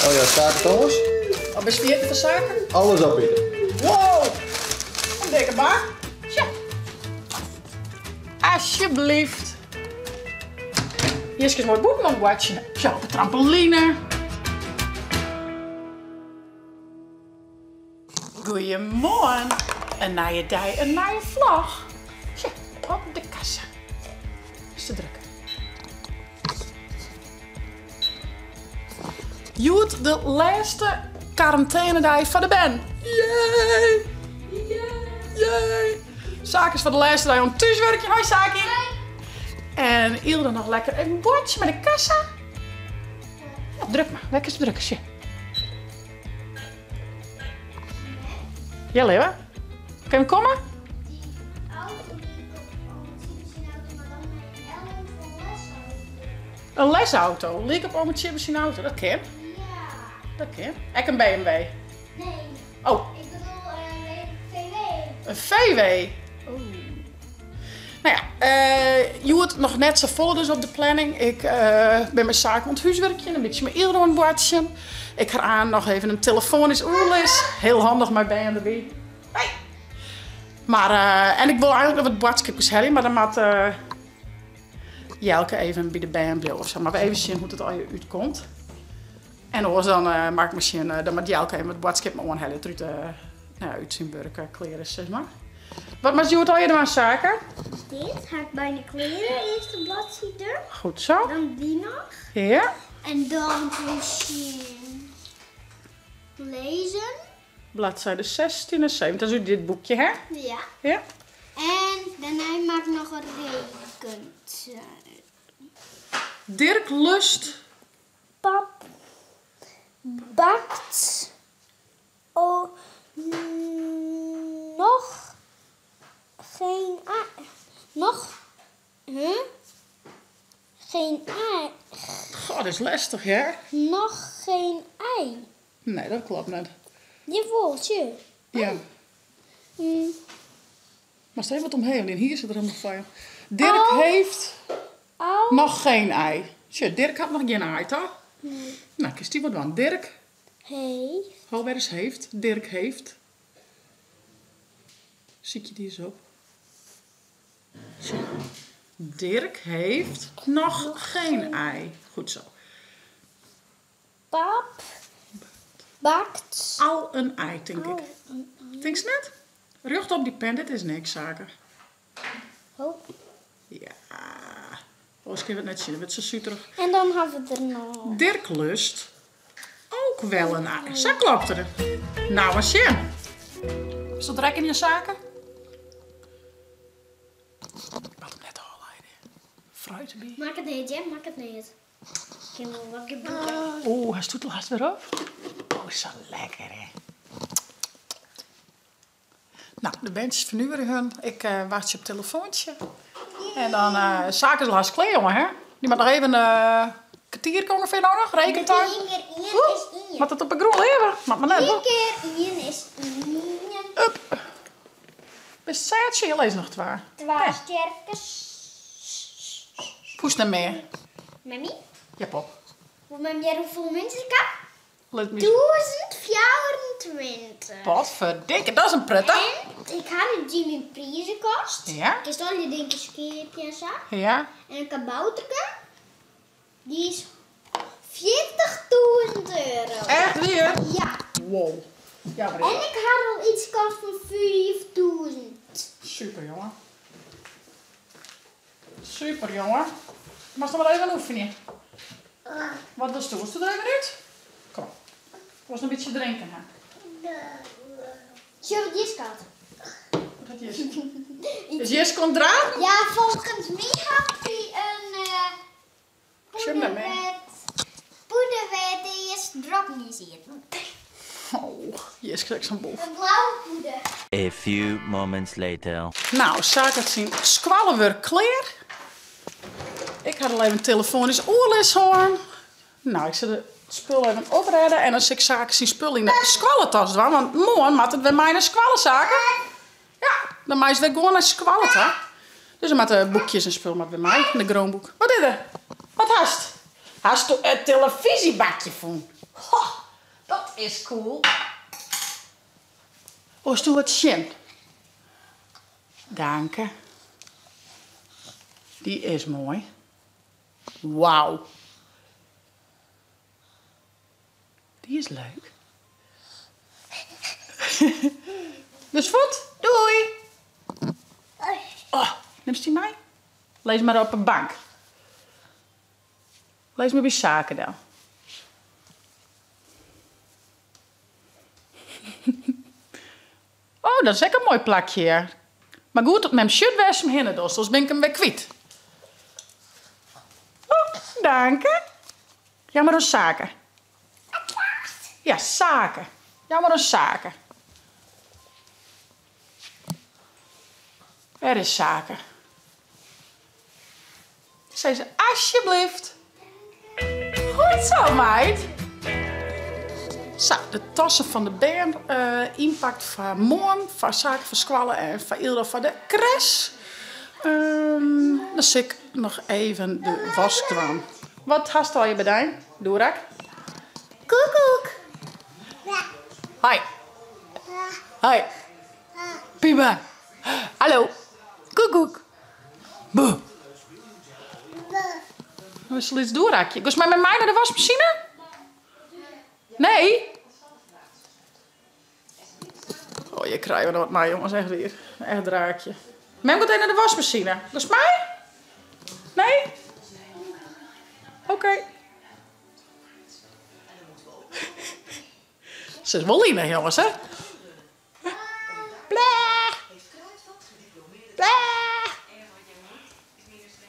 Oh ja, staat het alles? Wat ben je voor zaken? Alles opbieden. Wow! Een dikke bak. Tja. Alsjeblieft. Hier is een mooi boek nog watchen. Tja, op de trampoline. Goedemorgen. Een nieuwe dag, een nieuwe vlog. Tja, op de kassa. Is te druk. Joet de laatste quarantainedag van de band. Yay! Yay! Saak is voor de laatste dag om thuiswerkje. Hoi Saki! En Ilde nog lekker een bordje met een kassa. Ja, druk maar, lekker drukken. Ja. Ja, Leeuwen? Kan je komen? Een lesauto. Leek op oma Chibbers in auto. Dat ken. Ja. Dat ken. Ik een BMW. Nee. Oh, Ik bedoel VW. een VW. Oh. Nou ja, je wordt nog net zo vol dus op de planning. Ik ben mijn zaak aan het huiswerkje, een beetje mijn Ilde aan het watchen. Ik ga aan nog even een telefonisch oerlis. Heel handig met BMW. Hey. Maar, en ik wil eigenlijk nog wat boodschapjes hebben, maar dan moet Jelke even bij de BMW of zo. Maar we even zien hoe het al uitkomt. En anders dan maak ik misschien, dan moet Jelke even wat boodschappen aanhalen uit zijn burger kleren, zeg maar. Wat moet je het al je aan zaken? Dit ga ik bij de kleren. Eerst de bladzijde. Goed zo. Dan die nog. Ja. En dan misschien lezen. Bladzijde 16 en 17. Dat is dit boekje, hè? Ja. Ja. En daarna maak ik nog een rekent. Dirk lust. Pap bakt nog geen ei. Geen ei. Goh, dat is lastig, hè? Nog geen ei. Nee, dat klopt niet. Jawel, zie. Ja. Hm. Maar stel je wat omheen, en hier zit er nog van. Dirk heeft Au. nog geen ei. Tja, Dirk had nog geen ei, toch? Nee. Nou, kies die wat dan. Dirk. Heeft. Waar is heeft? Dirk heeft. Zie je die eens op? Tja. Dirk heeft nog geen ei. Goed zo. Pap bakt. Al een ei, denk ik. Een ei. Denk je net? Rucht op die pen, dit is niks zaken. Oh. Ja. Oh, ik heb het net zien, het wordt zo suiterig. En dan hebben we er nog. Dirk lust ook wel een ei. Zo klopt er. Nou, wat je? Is dat rek in je zaken? Ik had hem net al leiden. Fruit erbij. Maak het niet, hè? Maak het niet. Ik heb nog een boekje. Oeh, hij stoet laatst weer op. Oh, zo lekker, hè. Nou, de bandjes vernieuwen hun. Ik wacht je op het telefoontje. En dan zaken ze laatst klein, jongen, hè. Die moet nog even een kwartier ongeveer nodig, rekentuin. 1 keer 1 is 1. Moet het op een groen leren? Mag maar net, 1 hoor. keer 1 is 1. Up. Best zaadje, je leest nog het waar. 2 sterkes. Poes naar meer. Mami, Ja, pop. hoeveel mensen ik heb? Let me. 1024. Potverdikke, dat is een prettig. En ik had een Jimmy prijzenkast. Ja? Ik heb al je dingetjes keertje en zo. Ja. En een kabouterke. Die is 40.000 euro. Echt weer? Ja. Wow. Ja, maar En ik had al iets kost van 5.000. super, jongen. Super, jongen. Mag nog wel even oefenen? Wat was toen? Was het er even uit? Kom. Was een beetje drinken, hè? Zo, wat is dat? Wat is het? Is Jess komt eraan? Ja, volgens mij had hij een Zit met mij. poederwet die is drop niet zitten. Oh, Jess krijgt zo'n boel. Een blauwe poeder. A few moments later. Nou, zaak het zien. Squallenwerk kleer. Ik had al even telefonisch oorles horen. Nou, ik zet het spul even opredden en als ik zaken zien spul in de squallentas doen. Want morgen moet het bij mij naar squallenzaken. Ja, dan moet je weer gewoon naar squallen. Dus dan moeten boekjes en spul met bij mij in de groenboek. Wat is er? Wat haast? Hast du een televisiebakje van? Dat is cool. Oh, is du wat schön? Dank je. Die is mooi. Wauw. Die is leuk. Dus goed, doei. Oh, neem je die mee? Lees maar op een bank. Lees maar bij zaken dan. Oh, dat is ook een mooi plakje hier. Maar goed, dat met mijn shirt was hem heen, dus ben ik hem weer kwijt. Oh, dank je. Ja, maar een zaken. Ja, zaken. Ja, maar een zaken. Er is zaken. Zei ze, alsjeblieft. Goed zo, meid. Zo, de tassen van de band. Impact van morgen, van zaken van squallen en van ieder van de crash. Dan zie ik nog even de waskraan. Wat hast al je bedijn? Doerak? Koekoek. Hoi. Hoi. Piba. Hallo. Koekoek. Boe. Wat is er iets doorrakje? Goes maar met mij naar de wasmachine? Nee? Oh, je krijgt er wat mij, jongens. Echt weer. Echt draakje. Mem gaat naar de wasmachine. Goes mij? Nee? Oké. Ze is wel lief, jongens, hè?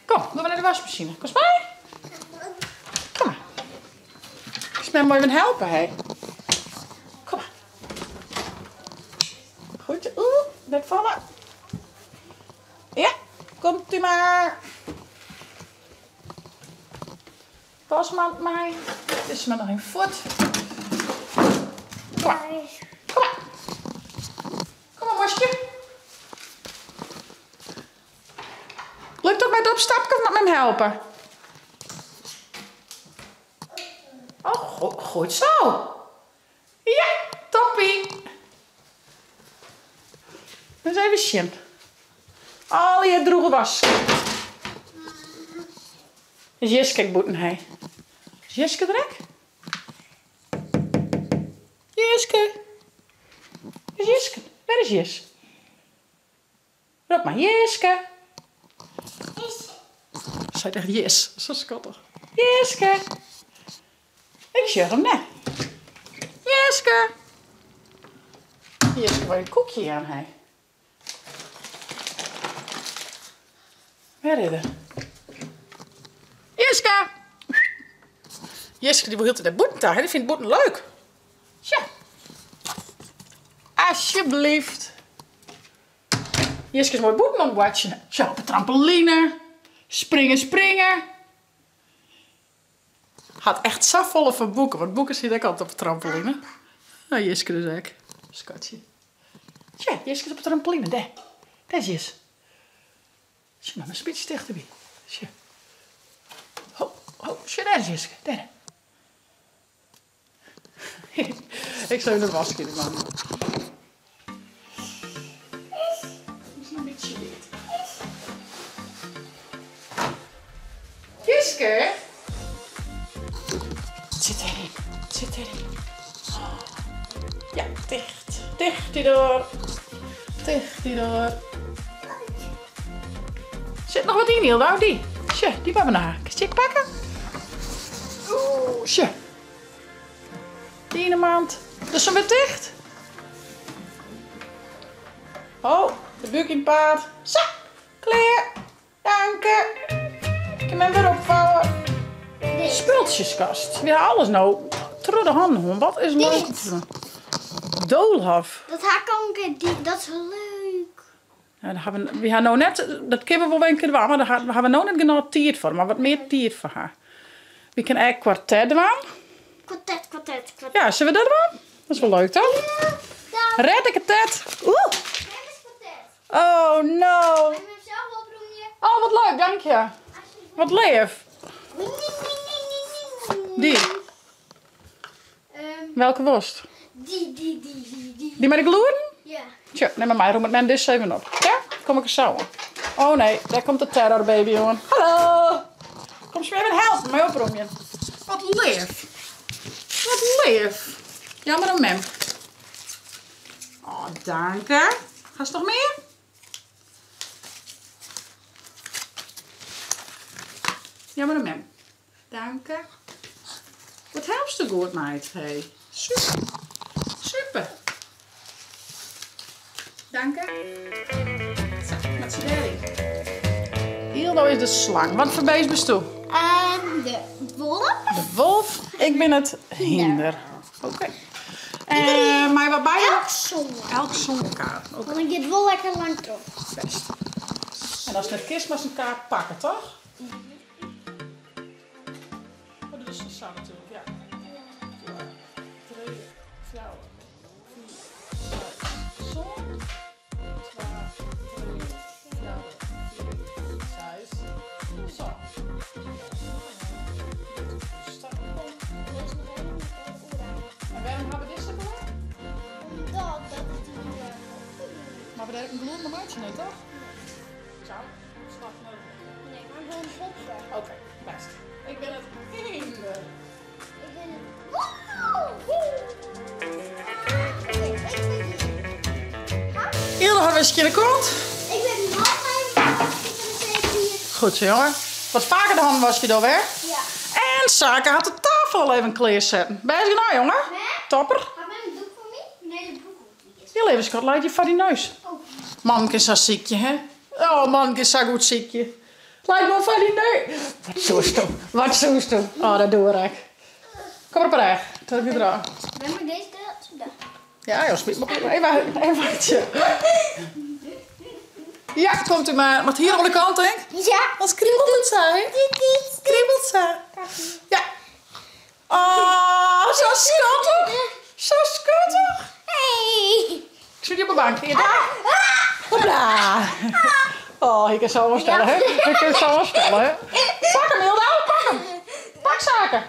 Kom, gaan we naar de wasmachine. Kom mij. Kom maar. Is mij mooi willen helpen, hè? Kom maar. Goed. Net vallen. Ja, komt u maar. Wasmand mij. Dit is maar nog een voet. Kom maar. Kom maar. Kom maar, mosje. Lukt ook met opstappen of met hem helpen? Oh, goed zo. Ja, toppie. Dat is even zien. Al je droege was. Is Jiske boeten, hé? Is Jiske druk? Jiske. Is Jiske? Waar is Jis? Roep maar Jiske. Zij zegt yes, zo schattig. Jiske. Ik zeg hem net. Jiske. Jiske wil een koekje aan, hé. Waar is het? Jiske. Jiske die wil heel de boeten daar, die vindt boeten leuk. Tja. Alsjeblieft. Jiske is mooi boeten aan het watchen. Zo, op de trampoline. Springen. Had echt zo volle van boeken, want boeken zit ik altijd op de trampoline. Nou, Jiske dus ook. Schatje. Tja, Jiske is op de trampoline, daar. Daar is Jis. Tja, maar mijn spits dicht erbij. Tja. Tja, daar is Jiske, daar. Ik zou in de was kunnen maken. Een beetje dit. Jiske? Zit erin. Ja, dicht. Dicht die door. Zit nog wat in, Hilda? Die? Tja, die hebben we naar. Kun je pakken? Oeh, tja. Die in een maand. Dus zo weer dicht. Oh, de buik in paard. Zo, klaar. Dank je. Ik heb hem weer opvouwen. Spultjeskast. Weer alles nou. Tru de handen. Wat is leuk? Doolhof. Dat dat is leuk. Ja, we hebben nou net, dat kunnen we wel een keer doen, maar daar hebben we nou net genoeg tijd voor. Maar wat meer tijd voor haar. We kunnen eigenlijk kwartet doen. Kwartet. Ja, zullen we dat doen? Dat is wel leuk, toch? Ja, Red ik het tet. Oeh. kwartet. Oh, no. En mezelf oproemen. Oh, wat leuk, dank je. Wat lief. Die. Welke worst? Die. Die met de gloeren? Ja. Tja, neem maar mij, roem het men dus even op. Ja? Kom ik er zo aan. Oh nee, daar komt de terrorbaby, jongen. Hallo! Kom eens even helpen, mij oproemje. Wat lief. Wat lief. Jammer een mem. Oh, dank je. Ga je nog meer? Jammer een mem. Dank je. Wat helpt je goed, meid? Hey. Super. Super. Dank je. Zo, wat zie jij? Hildo is de slang. Wat voor beest bent u? De wolf. De wolf. Ik ben het hinder. Oké. Maar wat bij je? Elk zonne. Elk zo'n kaart. Oké, Want ik dit wel lekker lang toch. best. En als het net kist, maar een kaart pakken, toch? Oh, dat is een zak natuurlijk, ja. 3, 4, 5, zo. 2, 3, 4, 5, 6. Zo. En waarom hebben we dit zo gedaan? Dat is die. Maar we hebben een bloed nog maatje niet, toch? Zo. Slag naar Nee, maar gewoon poppen. Oké, best. Ik ben het hinder. Ik ben het. Wow! Hilde had weer eens in de kont. Ik ben nog even. Goed zo, jongen. Wat vaker de handen was je door weg. Ja. En Saka had de tafel al even klaarzetten. Ben je nou, jongen? Nee. Topper. Ga maar een doek voor mij? Nee, de broek ook niet. Heel even, schat, laat je van die neus. Oh. Manke is zo ziekje, hè? Oh, manke is zo goed ziekje. Laat me van die neus. Wat zoest toe? Wat zoest toe? Oh, dat doe ik. Kom op recht. Dat heb je eraan. Ben maar deze deel. Ja, joh, spit maar. Even wachtje. Ja, komt u maar. Wat hier aan de kant, denk ik. Ja. Wat kriebelt het zo, hè? Kriebelt zo. Ja. Oh, zo schattig. Zo schattig. Hey. Ik zit hier op de bank. Hier, daar. Hopla. Oh, ik kan zo wel stellen, hè? Ik kan zo wel stellen, hè? Pak hem, Hilda. Pak hem. Pak zaken.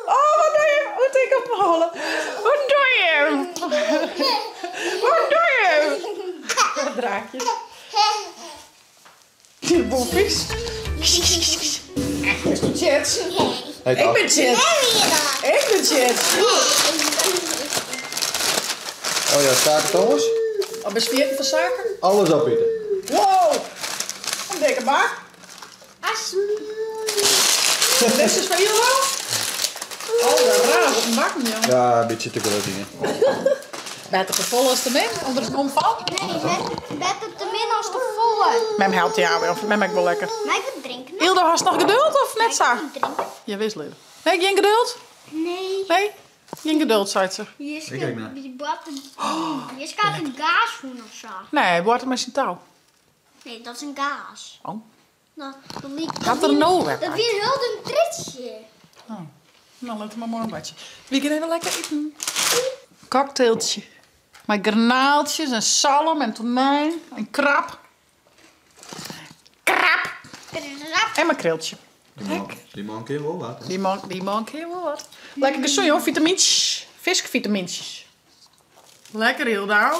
Oh, wat doe je? Moet ik hem halen? Wat doe je? Wat doe je? Wat draakjes. Die boefjes. Is het Jets? Ik ben Jets. Ik ben Jets. Oh ja, zaken Thomas? Wat ben je van zaken? Alles opeten. Wow. Een dikke bak. Dit is van jullie wel? Oh, dat raar. Wat een bak, joh. Ja, een beetje te groot dingen. Beter gevolg als de min, onder het omval. Nee, met het te min als te volle. Mem helpt jou wel, mem ik wel lekker. Maar ik wil drinken. Hilde, hast nog geduld of net zo? Ik wil drinken. Je wist het. Nee, geen geduld? Nee. Nee? Geen geduld, zei ze. Je kijk naar. gaat een gaas doen of zo. Nee, wordt het met zijn touw. Nee, dat is een gaas. Oh. Dat liep. Gaat er nou weg? Dat weer heel een tritsje. Oh. Nou, laten we maar morgen een badje. Wie kan even lekker eten? Cocktailtje. Met granaaltjes en zalm en tonijn en krab. Krab! En makreeltje. Die man keer wel wat. Die man keer wel wat. Lekker gezond, joh. Vitamintjes. Visvitamintjes. Lekker, Hilda.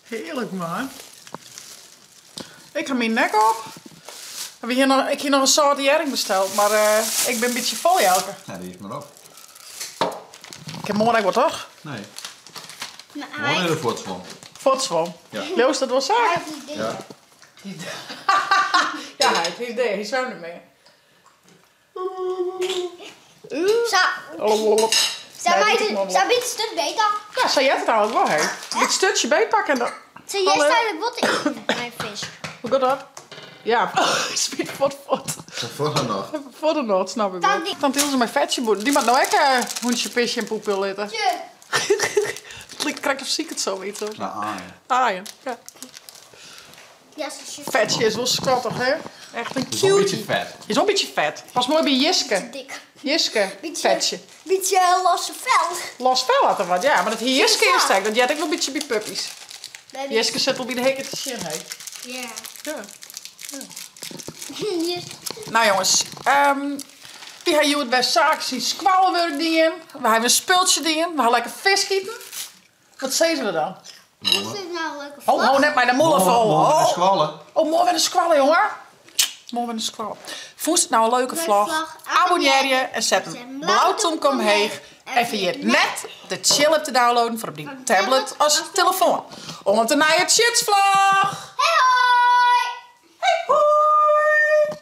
Heerlijk, man. Ik ga mijn nek op. Ik heb hier nog een soort herring besteld, maar ik ben een beetje vol, Jelke. Ja, die is maar op. Ik heb morgen wat, toch? Nee. Maar Gewoon in de voortswam. Fotswam. Ja. Leeuws, dat wel zeggen? Ja. Ja, hij is daar. Hij is zo niet meer. Zou dit stuk beter? Ja, zou jij het trouwens wel, hè? Dit stukje beetpakken en dan... Zou jij Hallo. eigenlijk wat eten? Mijn vis. Hoe gaat dat? Ja, speed fot. Voor dan nog. Voor de nood, snap ik wel. Tante- Tante Ilse mijn vetje boeren. Die mag nou ook hoentje, pisje en poepil eten. Ik krijg of ziek het zo weet hoor. Nou, ja. Ah ja. Ja. Ja, zusje. Vetje is wel schattig, hè? Echt een Het is wel een beetje cutie. vet. Is wel een beetje vet. Pas mooi bij Jiske. Dik. Jiske, Beetje- vetje. Beetje losse vel. Los vel had er wat, ja. Maar dat hier Jiske is sterk. Dat jij ik wel een beetje bij puppies. Jiske zit al bij de hekken te zien, hè? Ja. Ja. Nou jongens, we gaan jullie bij zaken zien squalwerk doen. We hebben een speeltje doen. We gaan lekker vis schieten. Wat zeggen we dan? Is dit nou lekker Oh, net maar de mollen vol. Morgen squallen. Oh, mooi met een squallen, jongen. Mooi met een squallen. Vond je het nou een leuke vlog? Abonneer je en zet een blauwtong omheen. En vergeet net de chill app te downloaden voor op die tablet als telefoon. Om het een nieuwe chitsvlog. Hey hoi! Hey hoi!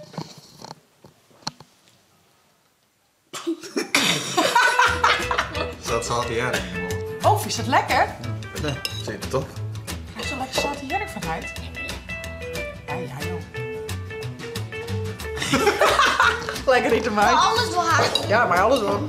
Dat zat hij erg in de mond. Oh, is het lekker? Nee, zit het toch? Hij is zo lekker zoute jerk vanuit. Ja, joh. Lekker eten, meid. Alles wel hard. Ja, maar alles wel.